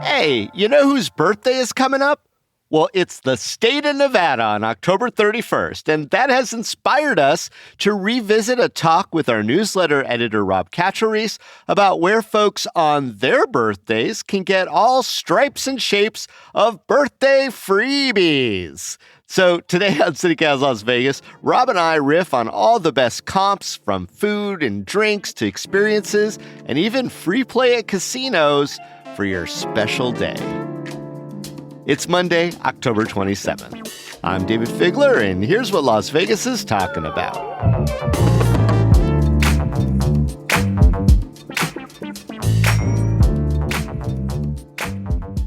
Hey, you know whose birthday is coming up? Well, it's the state of Nevada on October 31st, and that has inspired us to revisit a talk with our newsletter editor, Rob Caturis, about where folks on their birthdays can get all stripes and shapes of birthday freebies. So today on CityCast Las Vegas, Rob and I riff on all the best comps from food and drinks to experiences and even free play at casinos for your special day. It's Monday, October 27th. I'm David Figler, and here's what Las Vegas is talking about.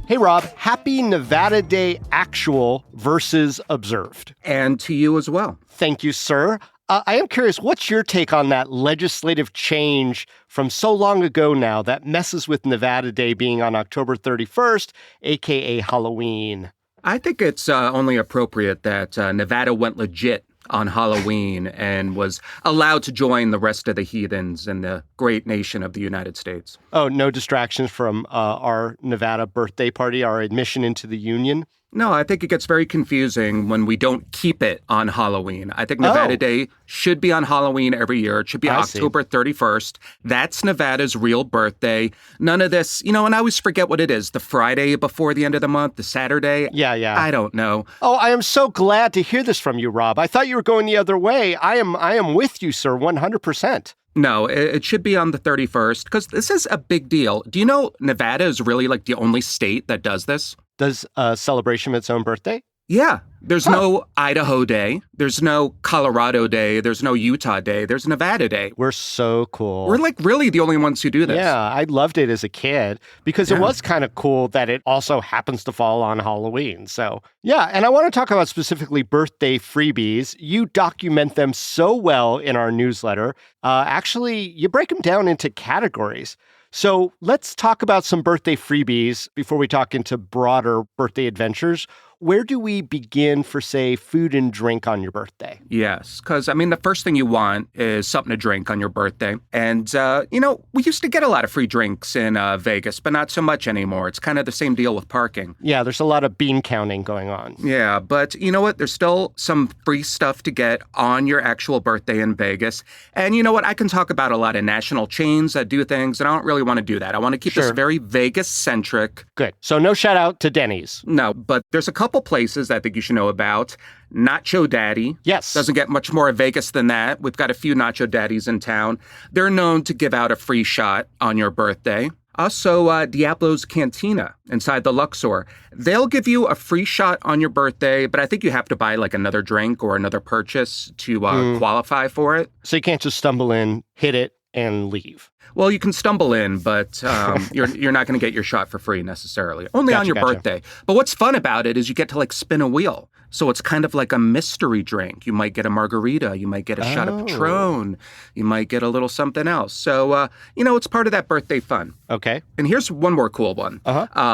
Hey, Rob, happy Nevada Day actual versus observed. And to you as well. Thank you, sir. I am curious, what's your take on that legislative change from so long ago now that messes with Nevada Day being on October 31st, a.k.a. Halloween? I think it's only appropriate that Nevada went legit on Halloween and was allowed to join the rest of the heathens in the great nation of the United States. Oh, no distractions from our Nevada birthday party, our admission into the Union? No, I think it gets very confusing when we don't keep it on Halloween. I think Nevada Day should be on Halloween every year. It should be October 31st. That's Nevada's real birthday. None of this, and I always forget what it is. The Friday before the end of the month, the Saturday. Yeah. I don't know. Oh, I am so glad to hear this from you, Rob. I thought you were going the other way. I am with you, sir, 100%. No, it should be on the 31st because this is a big deal. Do you know Nevada is really like the only state that does this? Does a celebration of its own birthday? Yeah. There's no Idaho Day. There's no Colorado Day. There's no Utah Day. There's Nevada Day. We're so cool. We're like really the only ones who do this. Yeah, I loved it as a kid because it was kind of cool that it also happens to fall on Halloween. So, yeah, and I want to talk about specifically birthday freebies. You document them so well in our newsletter. Actually, you break them down into categories. So let's talk about some birthday freebies before we talk into broader birthday adventures. Where do we begin for, say, food and drink on your birthday? Yes, because, the first thing you want is something to drink on your birthday. And, we used to get a lot of free drinks in Vegas, but not so much anymore. It's kind of the same deal with parking. Yeah, there's a lot of bean counting going on. Yeah, but you know what? There's still some free stuff to get on your actual birthday in Vegas. And you know what? I can talk about a lot of national chains that do things, and I don't really want to do that. I want to keep this very Vegas-centric. Good. So no shout out to Denny's. No, but there's a couple places I think you should know about. Nacho Daddy. Yes. Doesn't get much more Vegas than that. We've got a few Nacho Daddies in town. They're known to give out a free shot on your birthday. Also, Diablo's Cantina inside the Luxor. They'll give you a free shot on your birthday, but I think you have to buy like another drink or another purchase to qualify for it. So you can't just stumble in, hit it, and leave. Well, you can stumble in, but you're not going to get your shot for free necessarily. Only on your birthday. But what's fun about it is you get to like spin a wheel. So it's kind of like a mystery drink. You might get a margarita. You might get a shot of Patron. You might get a little something else. So, it's part of that birthday fun. Okay. And here's one more cool one.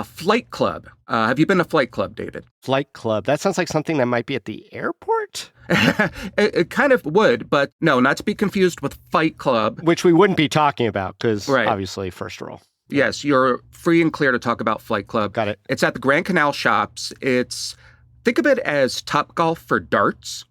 Flight Club. Have you been to Flight Club, David? Flight Club. That sounds like something that might be at the airport? It kind of would, but no, not to be confused with Fight Club. Which we wouldn't be talking about because obviously first rule. Yes, you're free and clear to talk about Flight Club. Got it. It's at the Grand Canal Shops. Think of it as Topgolf for darts.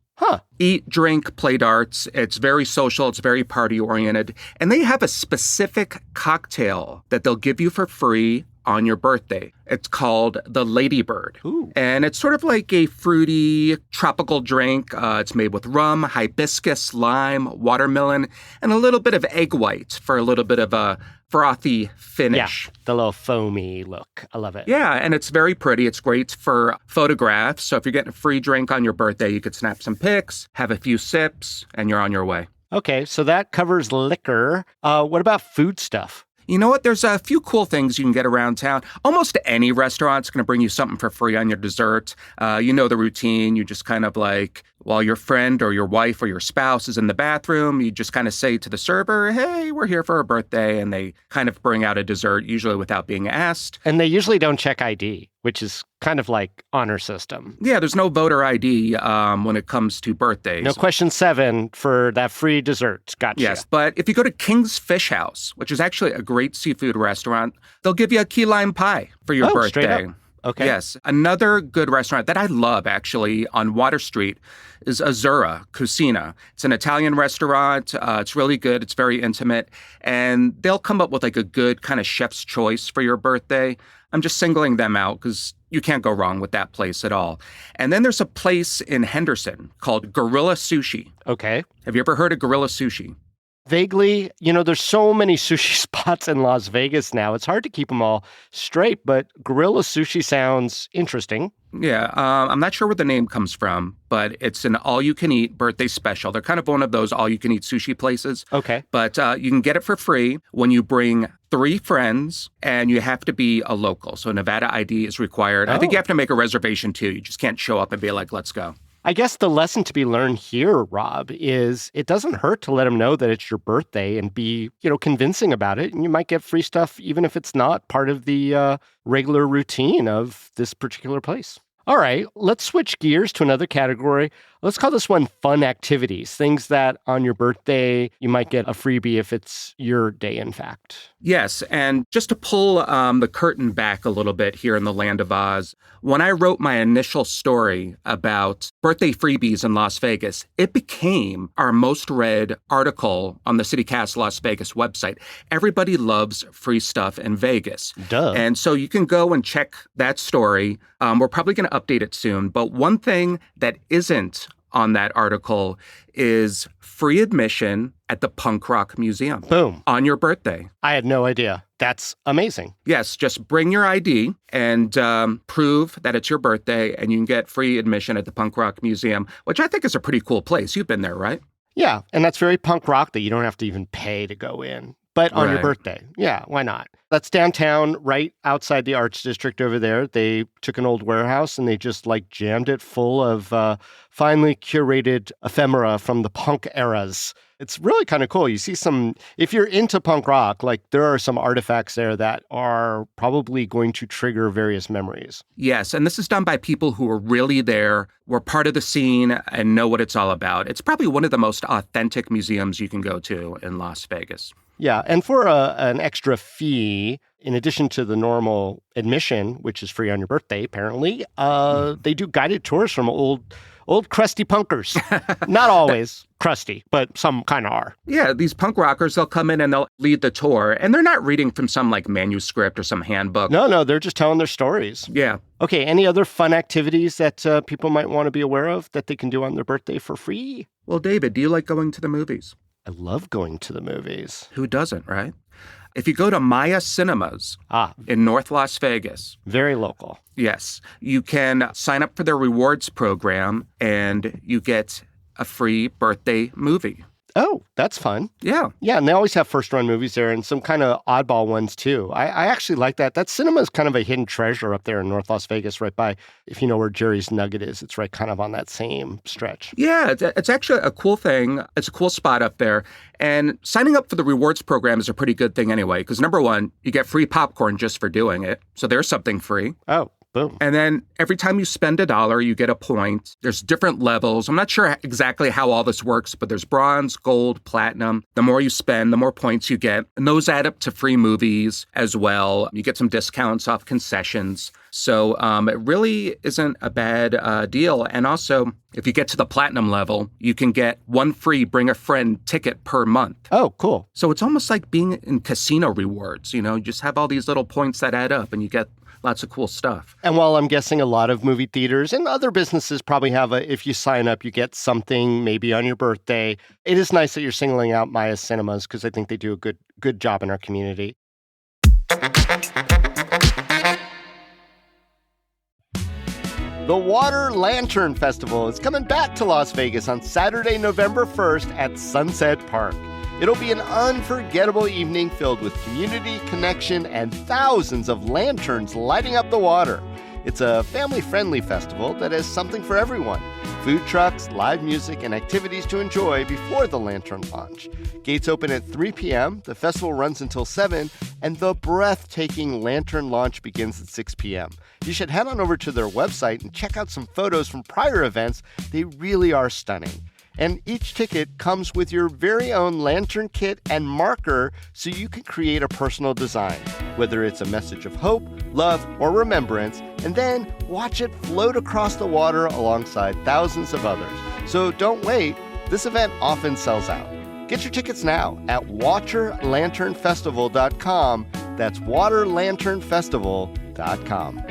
Eat, drink, play darts. It's very social. It's very party-oriented. And they have a specific cocktail that they'll give you for free on your birthday. It's called the Ladybird. Ooh. And it's sort of like a fruity, tropical drink. It's made with rum, hibiscus, lime, watermelon, and a little bit of egg white for a little bit of a frothy finish. Yeah, the little foamy look. I love it. Yeah, and it's very pretty. It's great for photographs. So if you're getting a free drink on your birthday, you could snap some pics, have a few sips, and you're on your way. Okay, so that covers liquor. What about food stuff? You know what? There's a few cool things you can get around town. Almost any restaurant's going to bring you something for free on your dessert. You know the routine. You just kind of like while your friend or your wife or your spouse is in the bathroom, you just kind of say to the server, hey, we're here for a birthday. And they kind of bring out a dessert, usually without being asked. And they usually don't check ID, which is kind of like honor system. Yeah, there's no voter ID when it comes to birthdays. No question 7 for that free dessert. Gotcha. Yes, but if you go to King's Fish House, which is actually a great seafood restaurant, they'll give you a key lime pie for your birthday. Straight up. Okay. Yes. Another good restaurant that I love, actually, on Water Street is Azzurra Cucina. It's an Italian restaurant. It's really good. It's very intimate. And they'll come up with like a good kind of chef's choice for your birthday. I'm just singling them out because you can't go wrong with that place at all. And then there's a place in Henderson called Gorilla Sushi. Okay. Have you ever heard of Gorilla Sushi? Vaguely, there's so many sushi spots in Las Vegas now. It's hard to keep them all straight, but Gorilla Sushi sounds interesting. Yeah, I'm not sure where the name comes from, but it's an all-you-can-eat birthday special. They're kind of one of those all-you-can-eat sushi places. Okay. But you can get it for free when you bring 3 friends, and you have to be a local. So Nevada ID is required. I think you have to make a reservation, too. You just can't show up and be like, let's go. I guess the lesson to be learned here, Rob, is it doesn't hurt to let them know that it's your birthday and be, convincing about it. And you might get free stuff even if it's not part of the regular routine of this particular place. All right, let's switch gears to another category. Let's call this one fun activities, things that on your birthday, you might get a freebie if it's your day, in fact. Yes, and just to pull the curtain back a little bit here in the Land of Oz, when I wrote my initial story about birthday freebies in Las Vegas, it became our most read article on the CityCast Las Vegas website. Everybody loves free stuff in Vegas. Duh. And so you can go and check that story. We're probably going to update it soon. But one thing that isn't on that article is free admission at the Punk Rock Museum. Boom. On your birthday. I had no idea. That's amazing. Yes, just bring your ID and prove that it's your birthday, and you can get free admission at the Punk Rock Museum, which I think is a pretty cool place. You've been there, right? Yeah, and that's very punk rock that you don't have to even pay to go in. But on your birthday. Yeah, why not? That's downtown, right outside the Arts District over there. They took an old warehouse and they just jammed it full of finely curated ephemera from the punk eras. It's really kind of cool. You see if you're into punk rock, there are some artifacts there that are probably going to trigger various memories. Yes, and this is done by people who are really there, were part of the scene, and know what it's all about. It's probably one of the most authentic museums you can go to in Las Vegas. Yeah, and for an extra fee, in addition to the normal admission, which is free on your birthday, apparently, they do guided tours from old crusty punkers. Not always crusty, but some kind of are. Yeah, these punk rockers, they'll come in and they'll lead the tour, and they're not reading from some manuscript or some handbook. No, they're just telling their stories. Yeah. Okay, any other fun activities that people might want to be aware of that they can do on their birthday for free? Well, David, do you like going to the movies? I love going to the movies. Who doesn't, right? If you go to Maya Cinemas in North Las Vegas. Very local. Yes. You can sign up for their rewards program and you get a free birthday movie. Oh, that's fun. Yeah. Yeah, and they always have first-run movies there and some kind of oddball ones, too. I actually like that. That cinema is kind of a hidden treasure up there in North Las Vegas, right by, if you know where Jerry's Nugget is, it's right kind of on that same stretch. Yeah, it's actually a cool thing. It's a cool spot up there. And signing up for the rewards program is a pretty good thing anyway, because number one, you get free popcorn just for doing it. So there's something free. Oh. Boom. And then every time you spend $1, you get a point. There's different levels. I'm not sure exactly how all this works, but there's bronze, gold, platinum. The more you spend, the more points you get. And those add up to free movies as well. You get some discounts off concessions. So it really isn't a bad deal. And also, if you get to the platinum level, you can get one free bring a friend ticket per month. Oh, cool. So it's almost like being in casino rewards. You just have all these little points that add up and you get lots of cool stuff. And while I'm guessing a lot of movie theaters and other businesses probably have if you sign up, you get something maybe on your birthday. It is nice that you're singling out Maya Cinemas because I think they do a good job in our community. The Water Lantern Festival is coming back to Las Vegas on Saturday, November 1st at Sunset Park. It'll be an unforgettable evening filled with community, connection, and thousands of lanterns lighting up the water. It's a family-friendly festival that has something for everyone. Food trucks, live music, and activities to enjoy before the lantern launch. Gates open at 3 p.m., the festival runs until 7, and the breathtaking lantern launch begins at 6 p.m. You should head on over to their website and check out some photos from prior events. They really are stunning. And each ticket comes with your very own lantern kit and marker so you can create a personal design, whether it's a message of hope, love, or remembrance, and then watch it float across the water alongside thousands of others. So don't wait. This event often sells out. Get your tickets now at waterlanternfestival.com. That's waterlanternfestival.com.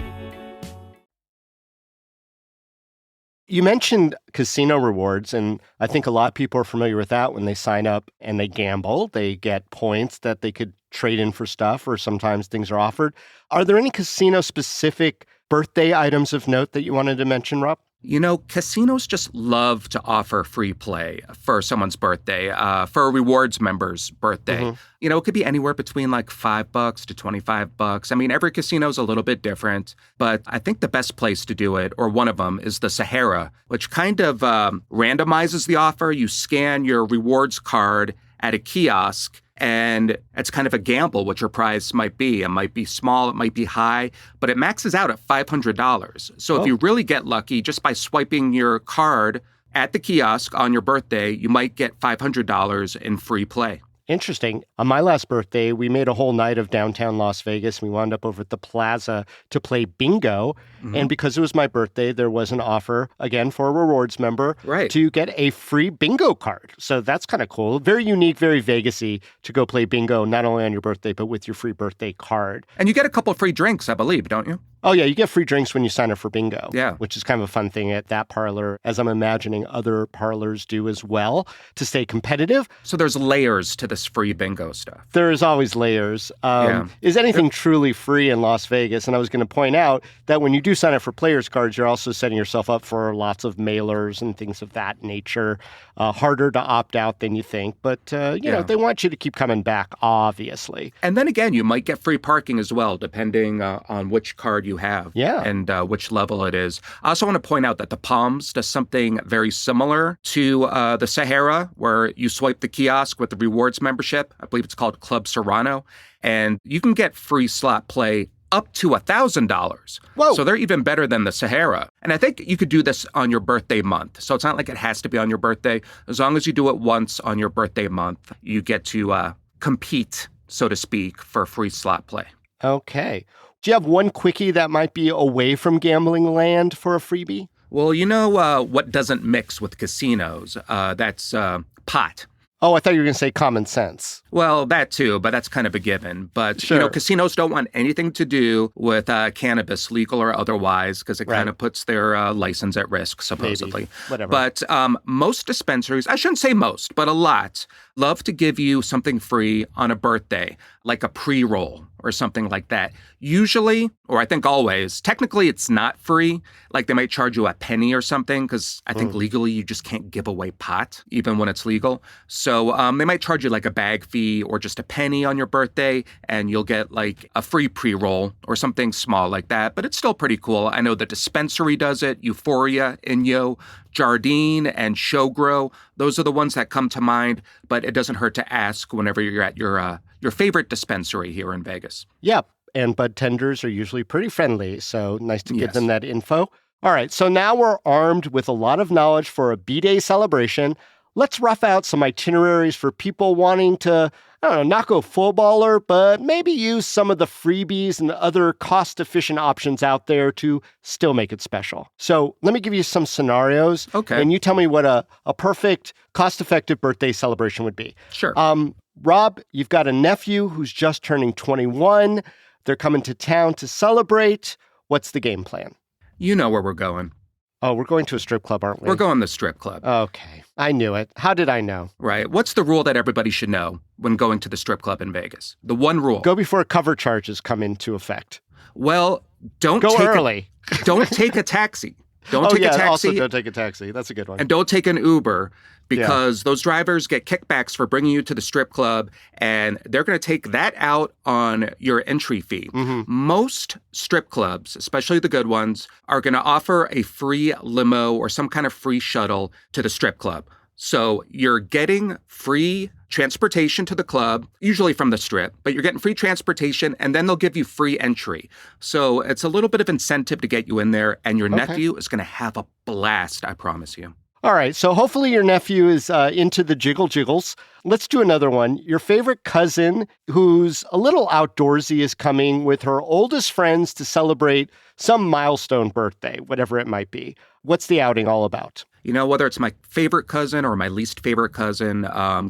You mentioned casino rewards, and I think a lot of people are familiar with that. When they sign up and they gamble, they get points that they could trade in for stuff, or sometimes things are offered. Are there any casino-specific birthday items of note that you wanted to mention, Rob? You know, casinos just love to offer free play for someone's birthday, for a rewards member's birthday. Mm-hmm. You know, it could be anywhere between like $5 to $25. I mean, every casino is a little bit different, but I think the best place to do it, or one of them, is the Sahara, which kind of randomizes the offer. You scan your rewards card at a kiosk, and it's kind of a gamble what your prize might be. It might be small, it might be high, but it maxes out at $500. So if you really get lucky, just by swiping your card at the kiosk on your birthday, you might get $500 in free play. Interesting. On my last birthday, we made a whole night of downtown Las Vegas. We wound up over at the Plaza to play bingo. Mm-hmm. And because it was my birthday, there was an offer, again, for a rewards member to get a free bingo card. So that's kind of cool. Very unique, very Vegas-y to go play bingo, not only on your birthday, but with your free birthday card. And you get a couple of free drinks, I believe, don't you? Oh, yeah, you get free drinks when you sign up for bingo, yeah, which is kind of a fun thing at that parlor, as I'm imagining other parlors do as well, to stay competitive. So there's layers to this free bingo stuff. There is always layers. Is anything truly free in Las Vegas? And I was going to point out that when you do sign up for players cards, you're also setting yourself up for lots of mailers and things of that nature. Harder to opt out than you think, but you know, they want you to keep coming back, obviously. And then again, you might get free parking as well, depending on which card you have and which level it is. I also want to point out that the Palms does something very similar to the Sahara, where you swipe the kiosk with the rewards membership. I believe it's called Club Serrano, and you can get free slot play up to $1,000. Whoa. So they're even better than the Sahara. And I think you could do this on your birthday month. So it's not like it has to be on your birthday. As long as you do it once on your birthday month, you get to compete, so to speak, for free slot play. Okay. Do you have one quickie that might be away from gambling land for a freebie? Well, you know what doesn't mix with casinos? That's pot. Oh, I thought you were going to say common sense. Well, that too, but that's kind of a given. But, sure, you know, casinos don't want anything to do with cannabis, legal or otherwise, because it kind of puts their license at risk, supposedly. Maybe. Whatever. But most dispensaries, I shouldn't say most, but a lot, love to give you something free on a birthday, like a pre-roll or something like that. Usually, or I think always, technically it's not free. Like they might charge you a penny or something, because I think legally you just can't give away pot, even when it's legal. So they might charge you like a bag fee or just a penny on your birthday, and you'll get like a free pre-roll or something small like that. But it's still pretty cool. I know the dispensary does it, Euphoria, Inyo, Jardine, and Showgrow. Those are the ones that come to mind, but it doesn't hurt to ask whenever you're at your favorite dispensary here in Vegas. Yep. And bud tenders are usually pretty friendly, so nice to give them that info. All right, so now we're armed with a lot of knowledge for a B-Day celebration. Let's rough out some itineraries for people wanting to, I don't know, not go full baller, but maybe use some of the freebies and other cost-efficient options out there to still make it special. So let me give you some scenarios. Okay. And you tell me what a perfect, cost-effective birthday celebration would be. Sure. Rob, you've got a nephew who's just turning 21. They're coming to town to celebrate. What's the game plan? You know where we're going. Oh, we're going to a strip club, aren't we? We're going to the strip club. Okay. I knew it. How did I know? Right. What's the rule that everybody should know when going to the strip club in Vegas? The one rule. Go before cover charges come into effect. Well, don't go early. Don't take a taxi. Don't take a taxi. Also don't take a taxi. That's a good one. And don't take an Uber because those drivers get kickbacks for bringing you to the strip club, and they're going to take that out on your entry fee. Most strip clubs, especially the good ones, are going to offer a free limo or some kind of free shuttle to the strip club. So you're getting free transportation to the club, usually from the strip, but you're getting free transportation, and then they'll give you free entry. So it's a little bit of incentive to get you in there, and your nephew is going to have a blast, I promise you. All right, so hopefully your nephew is into the jiggle jiggles. Let's do another one. Your favorite cousin, who's a little outdoorsy, is coming with her oldest friends to celebrate some milestone birthday, whatever it might be. What's the outing all about? You know, whether it's my favorite cousin or my least favorite cousin,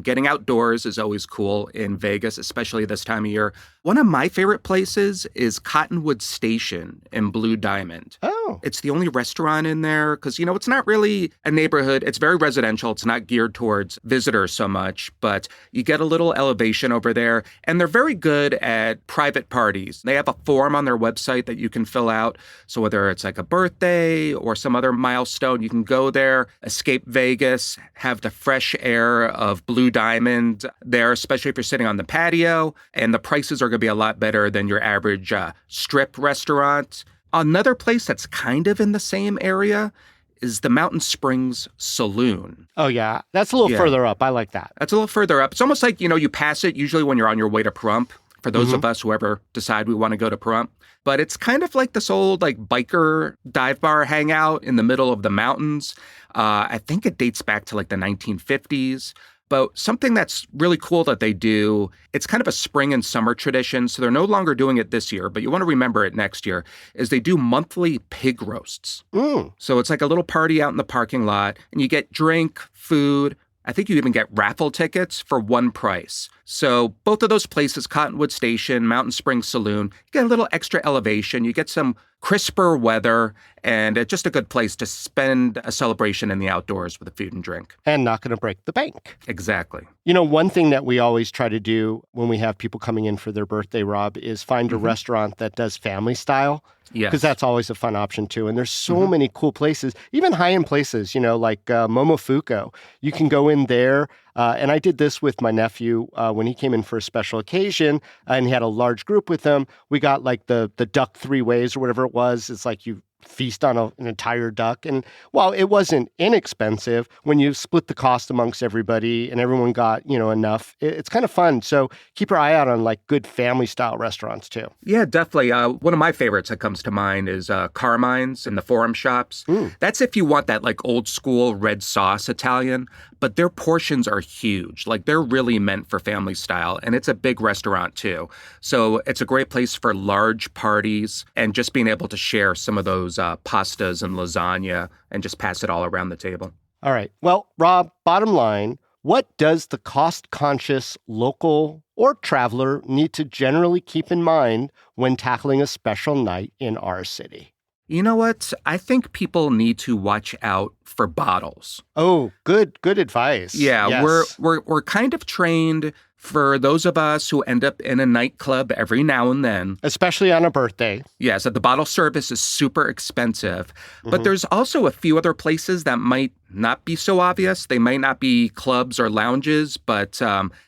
getting outdoors is always cool in Vegas, especially this time of year. One of my favorite places is Cottonwood Station in Blue Diamond. Oh. It's the only restaurant in there because, you know, it's not really a neighborhood. It's very residential. It's not geared towards visitors so much, but you get a little elevation over there. And they're very good at private parties. They have a form on their website that you can fill out. So whether it's like a birthday or some other milestone, you can go there, escape Vegas, have the fresh air of Blue Diamond there, especially if you're sitting on the patio. And the prices are going to be a lot better than your average strip restaurant. Another place that's kind of in the same area is the Mountain Springs Saloon. Oh, yeah. That's a little further up. I like that. That's a little further up. It's almost like, you know, you pass it usually when you're on your way to Pahrump, for those of us who ever decide we want to go to Pahrump. But it's kind of like this old like biker dive bar hangout in the middle of the mountains. I think it dates back to like the 1950s. But something that's really cool that they do, it's kind of a spring and summer tradition, so they're no longer doing it this year, but you want to remember it next year, is they do monthly pig roasts. So it's like a little party out in the parking lot, and you get drink, food. I think you even get raffle tickets for one price. So both of those places, Cottonwood Station, Mountain Springs Saloon, you get a little extra elevation. You get some crisper weather, and it's just a good place to spend a celebration in the outdoors with a food and drink. And not going to break the bank. Exactly. You know, one thing that we always try to do when we have people coming in for their birthday, Rob, is find a restaurant that does family style. Yes. Because that's always a fun option too. And there's so many cool places, even high-end places, you know, like Momofuku. You can go in there. And I did this with my nephew when he came in for a special occasion and he had a large group with him. We got like the duck three ways or whatever it was. It's like you feast on an entire duck. And while it wasn't inexpensive, when you split the cost amongst everybody and everyone got, you know, enough, it's kind of fun. So keep your eye out on like good family style restaurants too. Yeah, definitely. One of my favorites that comes to mind is Carmine's in the Forum Shops. That's if you want that like old school red sauce Italian, but their portions are huge. Like they're really meant for family style, and it's a big restaurant too. So it's a great place for large parties and just being able to share some of those pastas and lasagna and just pass it all around the table. All right. Well, Rob, bottom line, what does the cost-conscious local or traveler need to generally keep in mind when tackling a special night in our city? You know what? I think people need to watch out for bottles. Oh, good advice. Yeah, yes. we're kind of trained for those of us who end up in a nightclub every now and then. Especially on a birthday. Yes, the bottle service is super expensive. But there's also a few other places that might not be so obvious. They might not be clubs or lounges, but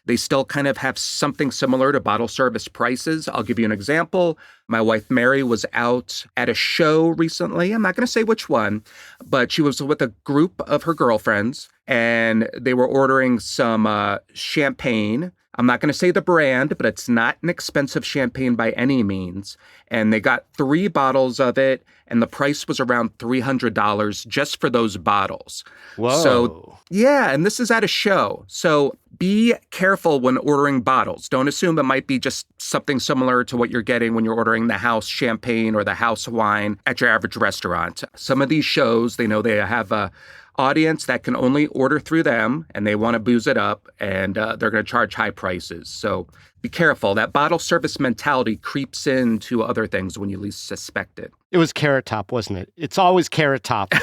they still kind of have something similar to bottle service prices. I'll give you an example. My wife, Mary, was out at a show recently. I'm not going to say which one, but she was with a group of her girlfriends, and they were ordering some champagne. I'm not going to say the brand, but it's not an expensive champagne by any means. And they got 3 bottles of it, and the price was around $300 just for those bottles. Whoa. So, yeah, and this is at a show. So be careful when ordering bottles. Don't assume it might be just something similar to what you're getting when you're ordering the house champagne or the house wine at your average restaurant. Some of these shows, they know they have a audience that can only order through them, and they want to booze it up, and they're going to charge high prices. So be careful. That bottle service mentality creeps into other things when you least suspect it. It was Carrot Top, wasn't it? It's always Carrot Top.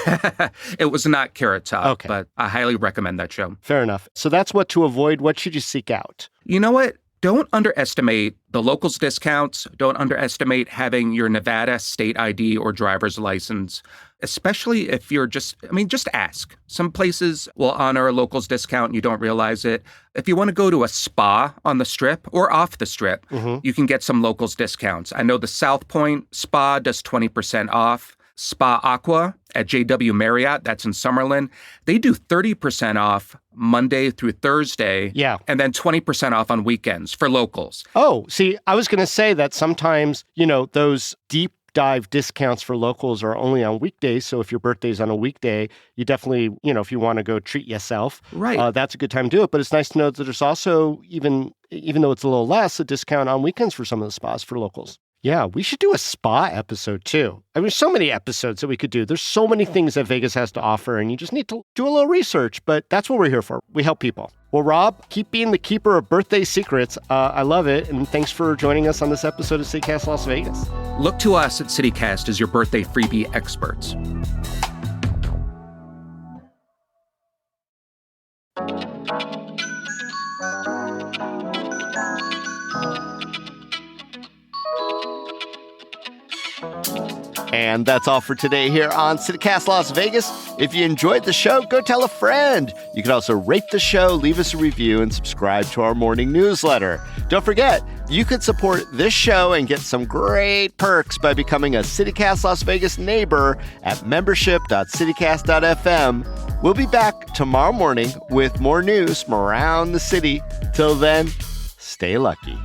It was not Carrot Top, okay. But I highly recommend that show. Fair enough. So that's what to avoid. What should you seek out? You know what? Don't underestimate the locals discounts. Don't underestimate having your Nevada state ID or driver's license. especially if you're just ask. Some places will honor a locals discount and you don't realize it. If you want to go to a spa on the Strip or off the Strip, you can get some locals discounts. I know the South Point Spa does 20% off. Spa Aqua at JW Marriott, that's in Summerlin, they do 30% off Monday through Thursday. Yeah. And then 20% off on weekends for locals. Oh, see, I was going to say that sometimes, those deep dive discounts for locals are only on weekdays. So if your birthday's on a weekday, you definitely, if you want to go treat yourself, right, that's a good time to do it. But it's nice to know that there's also, even though it's a little less, a discount on weekends for some of the spas for locals. Yeah, we should do a spa episode too. I mean, so many episodes that we could do. There's so many things that Vegas has to offer, and you just need to do a little research, but that's what we're here for. We help people. Well, Rob, keep being the keeper of birthday secrets. I love it, and thanks for joining us on this episode of CityCast Las Vegas. Look to us at CityCast as your birthday freebie experts. And that's all for today here on CityCast Las Vegas. If you enjoyed the show, go tell a friend. You can also rate the show, leave us a review, and subscribe to our morning newsletter. Don't forget, you can support this show and get some great perks by becoming a CityCast Las Vegas neighbor at membership.citycast.fm. We'll be back tomorrow morning with more news from around the city. Till then, stay lucky.